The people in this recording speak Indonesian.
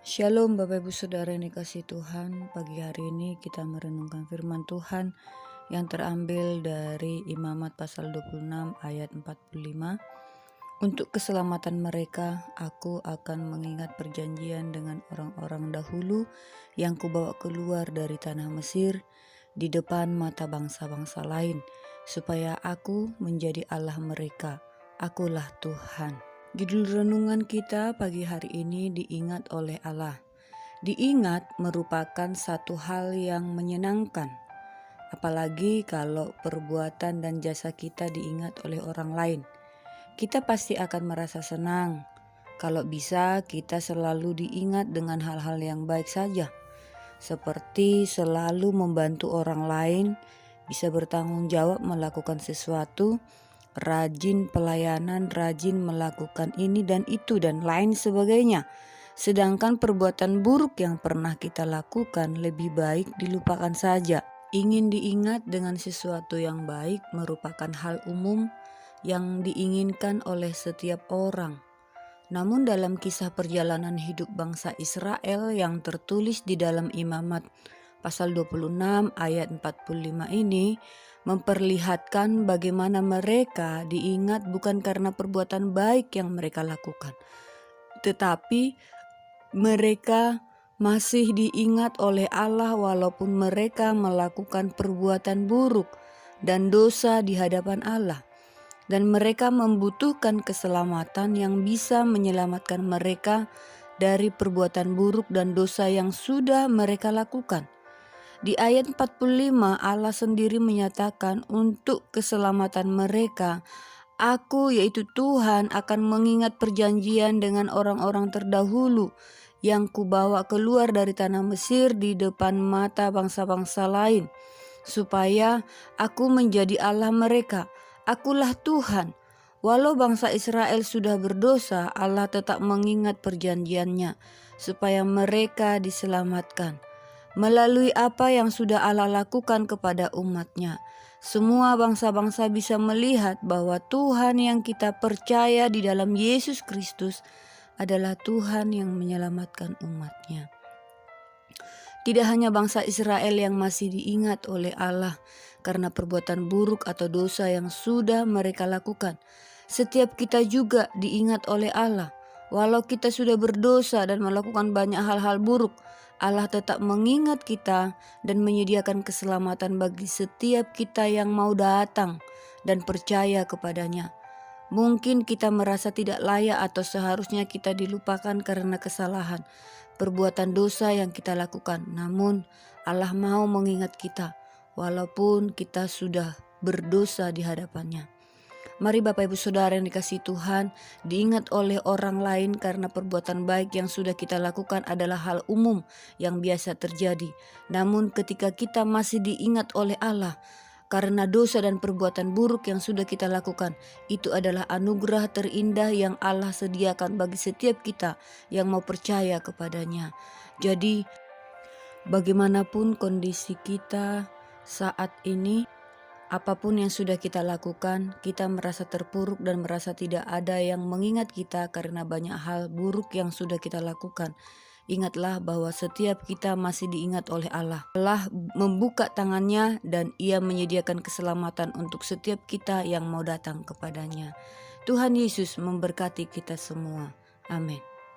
Shalom Bapak Ibu Saudara yang dikasihi Tuhan. Pagi hari ini kita merenungkan firman Tuhan yang terambil dari Imamat pasal 26 ayat 45. Untuk keselamatan mereka, aku akan mengingat perjanjian dengan orang-orang dahulu yang kubawa keluar dari tanah Mesir di depan mata bangsa-bangsa lain, supaya aku menjadi Allah mereka. Akulah Tuhan. Judul renungan kita pagi hari ini, diingat oleh Allah. Diingat merupakan satu hal yang menyenangkan, apalagi kalau perbuatan dan jasa kita diingat oleh orang lain. Kita pasti akan merasa senang. Kalau bisa kita selalu diingat dengan hal-hal yang baik saja, seperti selalu membantu orang lain, bisa bertanggung jawab melakukan sesuatu, rajin pelayanan, rajin melakukan ini dan itu dan lain sebagainya. Sedangkan perbuatan buruk yang pernah kita lakukan lebih baik dilupakan saja. Ingin diingat dengan sesuatu yang baik merupakan hal umum yang diinginkan oleh setiap orang. Namun dalam kisah perjalanan hidup bangsa Israel yang tertulis di dalam Imamat pasal 26 ayat 45 ini memperlihatkan bagaimana mereka diingat bukan karena perbuatan baik yang mereka lakukan, tetapi mereka masih diingat oleh Allah walaupun mereka melakukan perbuatan buruk dan dosa di hadapan Allah. Dan mereka membutuhkan keselamatan yang bisa menyelamatkan mereka dari perbuatan buruk dan dosa yang sudah mereka lakukan. Di ayat 45 Allah sendiri menyatakan untuk keselamatan mereka, Aku yaitu Tuhan akan mengingat perjanjian dengan orang-orang terdahulu yang kubawa keluar dari tanah Mesir di depan mata bangsa-bangsa lain, supaya aku menjadi Allah mereka. Akulah Tuhan. Walau bangsa Israel sudah berdosa, Allah tetap mengingat perjanjiannya supaya mereka diselamatkan. Melalui apa yang sudah Allah lakukan kepada umat-Nya, semua bangsa-bangsa bisa melihat bahwa Tuhan yang kita percaya di dalam Yesus Kristus adalah Tuhan yang menyelamatkan umat-Nya. Tidak hanya bangsa Israel yang masih diingat oleh Allah karena perbuatan buruk atau dosa yang sudah mereka lakukan. Setiap kita juga diingat oleh Allah. Walau kita sudah berdosa dan melakukan banyak hal-hal buruk, Allah tetap mengingat kita dan menyediakan keselamatan bagi setiap kita yang mau datang dan percaya kepadanya. Mungkin kita merasa tidak layak atau seharusnya kita dilupakan karena kesalahan, perbuatan dosa yang kita lakukan. Namun Allah mau mengingat kita walaupun kita sudah berdosa di hadapannya. Mari Bapak Ibu Saudara yang dikasihi Tuhan, diingat oleh orang lain karena perbuatan baik yang sudah kita lakukan adalah hal umum yang biasa terjadi. Namun ketika kita masih diingat oleh Allah karena dosa dan perbuatan buruk yang sudah kita lakukan, itu adalah anugerah terindah yang Allah sediakan bagi setiap kita yang mau percaya kepadanya. Jadi bagaimanapun kondisi kita saat ini, apapun yang sudah kita lakukan, kita merasa terpuruk dan merasa tidak ada yang mengingat kita karena banyak hal buruk yang sudah kita lakukan. Ingatlah bahwa setiap kita masih diingat oleh Allah. Allah membuka tangannya dan Ia menyediakan keselamatan untuk setiap kita yang mau datang kepadanya. Tuhan Yesus memberkati kita semua. Amin.